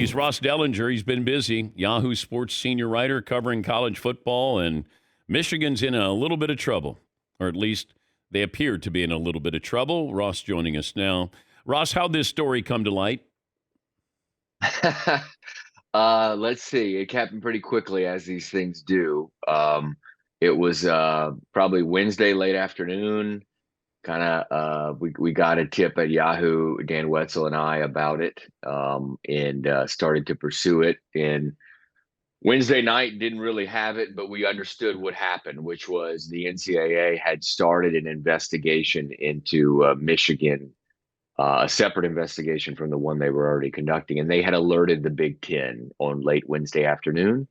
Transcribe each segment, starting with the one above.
He's Ross Dellenger. He's been busy. Yahoo Sports senior writer covering college football, and Michigan's in a little bit of trouble, or at least they appear to be in a little bit of trouble. Ross joining us now. Ross, how'd this story come to light? Let's see. It happened pretty quickly, as these things do. It was probably Wednesday late afternoon. We got a tip at Yahoo, Dan Wetzel and I, about it, and started to pursue it. And Wednesday night didn't really have it, but we understood what happened, which was the NCAA had started an investigation into Michigan, a separate investigation from the one they were already conducting, and they had alerted the Big Ten on late Wednesday afternoon,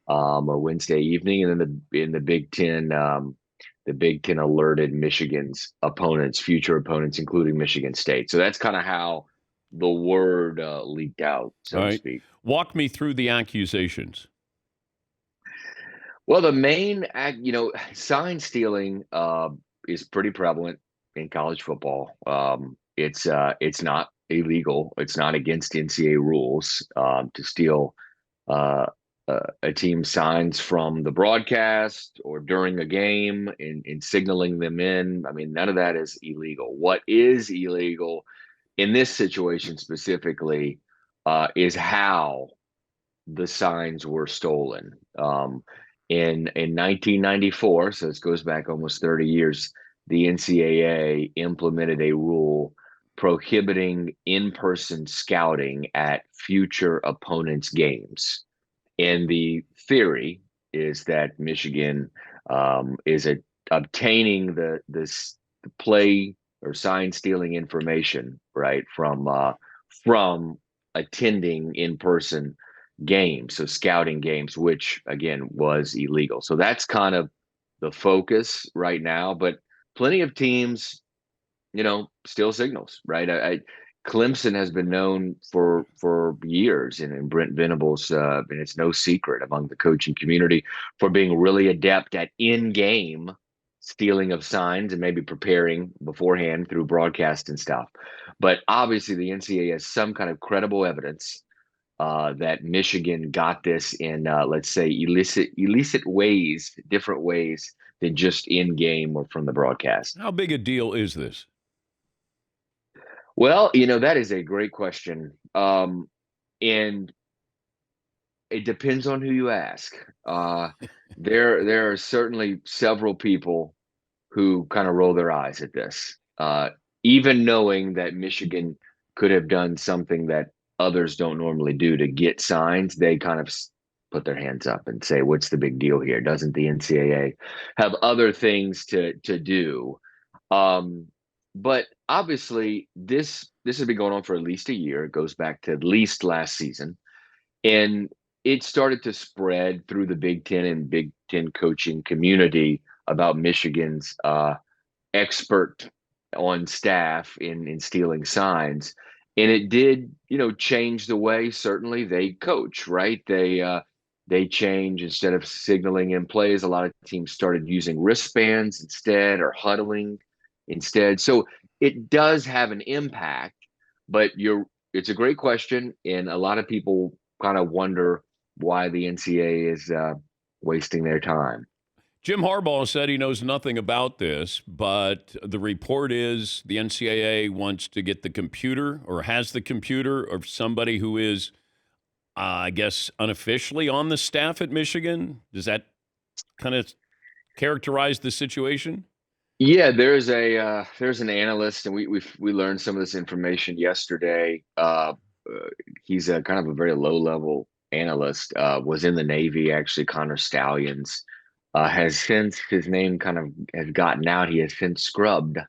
or Wednesday evening, and then the Big Ten alerted Michigan's opponents, future opponents, including Michigan State. So that's kind of how the word leaked out, so All to right. speak. Walk me through the accusations. Well, the main act, sign stealing is pretty prevalent in college football. It's not illegal. It's not against NCAA rules to steal a team signs from the broadcast or during a game and signaling them in. I mean, none of that is illegal. What is illegal in this situation specifically is how the signs were stolen. In 1994, so this goes back almost 30 years, the NCAA implemented a rule prohibiting in-person scouting at future opponents' games. And the theory is that Michigan is obtaining the play or sign stealing information, right, from attending in-person games, so scouting games, which again was illegal. So that's kind of the focus right now. But plenty of teams, steal signals, right? Clemson has been known for years, and Brent Venables, and it's no secret among the coaching community, for being really adept at in-game stealing of signs and maybe preparing beforehand through broadcast and stuff. But obviously, the NCAA has some kind of credible evidence that Michigan got this in, let's say, illicit ways, different ways than just in-game or from the broadcast. How big a deal is this? Well, that is a great question. And it depends on who you ask. There are certainly several people who kind of roll their eyes at this, even knowing that Michigan could have done something that others don't normally do to get signs. They kind of put their hands up and say, "What's the big deal here? Doesn't the NCAA have other things to do?" But obviously, this has been going on for at least a year. It goes back to at least last season, and it started to spread through the Big Ten and Big Ten coaching community about Michigan's expert on staff in stealing signs. And it did, change the way certainly they coach, right? They change, instead of signaling in plays, a lot of teams started using wristbands instead, or huddling instead. So it does have an impact, but it's a great question, and a lot of people kind of wonder why the NCAA is wasting their time. Jim Harbaugh said he knows nothing about this, but the report is the NCAA wants to get the computer, or has the computer, of somebody who is, I guess, unofficially on the staff at Michigan. Does that kind of characterize the situation? Yeah, there's an analyst, and we learned some of this information yesterday. He's a kind of a very low level analyst. Was in the Navy actually. Connor Stallions has, since his name kind of has gotten out, he has since scrubbed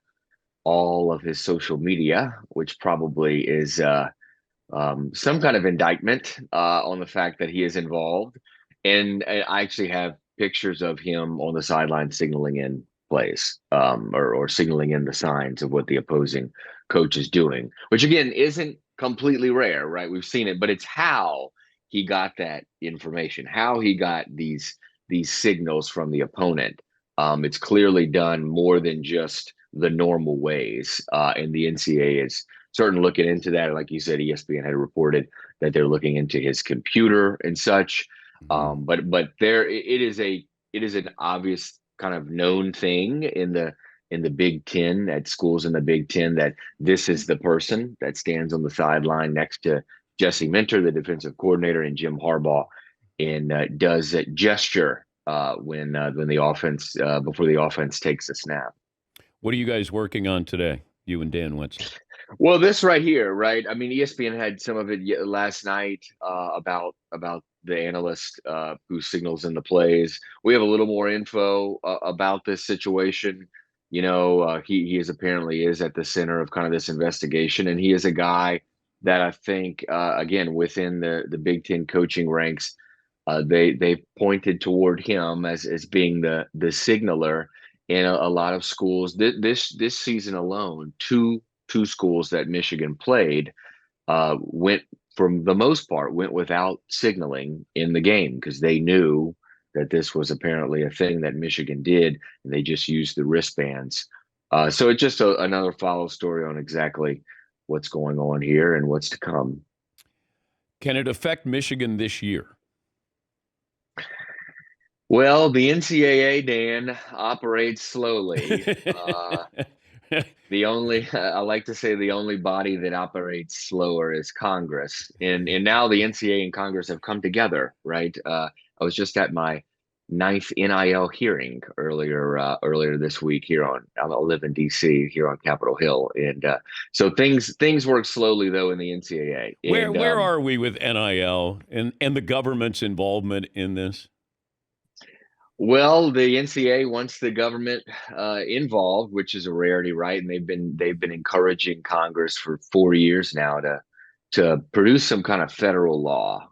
all of his social media, which probably is some kind of indictment on the fact that he is involved. And I actually have pictures of him on the sideline signaling in plays, or signaling in the signs of what the opposing coach is doing, which again isn't completely rare, right? We've seen it, but it's how he got that information, how he got these signals from the opponent. It's clearly done more than just the normal ways, and the NCAA is certain looking into that. Like you said, ESPN had reported that they're looking into his computer and such. Mhm. But it is an obvious kind of known thing in the Big Ten, at schools in the Big Ten, that this is the person that stands on the sideline next to Jesse Minter, the defensive coordinator, and Jim Harbaugh, and does a gesture when the offense before the offense takes a snap. What are you guys working on today, you and Dan Wetzel? Well, this right here, right? I mean, ESPN had some of it last night about the analyst who signals in the plays. We have a little more info about this situation. He is apparently is at the center of kind of this investigation, and he is a guy that I think, again, within the Big Ten coaching ranks, they pointed toward him as being the signaler in a lot of schools. This season alone, two schools that Michigan played went, for the most part, went without signaling in the game because they knew that this was apparently a thing that Michigan did, and they just used the wristbands. So it's just another follow story on exactly what's going on here and what's to come. Can it affect Michigan this year? Well, the NCAA, Dan, operates slowly. The only I like to say the only body that operates slower is Congress, and now the NCAA and Congress have come together, right? I was just at my ninth NIL hearing earlier this week here on I live in DC here on Capitol Hill, and so things work slowly though in the NCAA, Where and where are we with NIL and the government's involvement in this? well, the NCAA wants the government involved, which is a rarity, right? And they've been encouraging Congress for 4 years now to produce some kind of federal law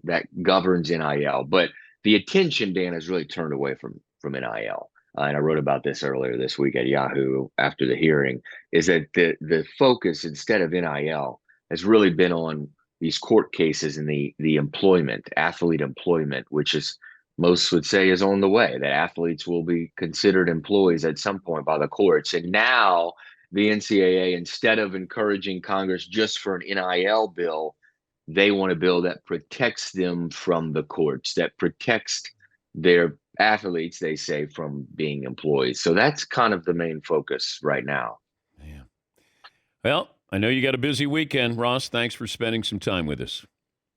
that governs NIL. But the attention, Dan, has really turned away from NIL. And I wrote about this earlier this week at Yahoo after the hearing. Is that the focus instead of NIL has really been on these court cases and the employment, athlete employment, which is most would say is on the way, that athletes will be considered employees at some point by the courts. And now the NCAA, instead of encouraging Congress just for an NIL bill, they want a bill that protects them from the courts, that protects their athletes, they say, from being employees. So that's kind of the main focus right now. Yeah. Well, I know you got a busy weekend, Ross. Thanks for spending some time with us.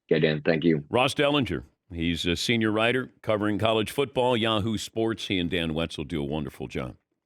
Yeah, Dan, thank you. Ross Dellenger. He's a senior writer covering college football, Yahoo Sports. He and Dan Wetzel do a wonderful job.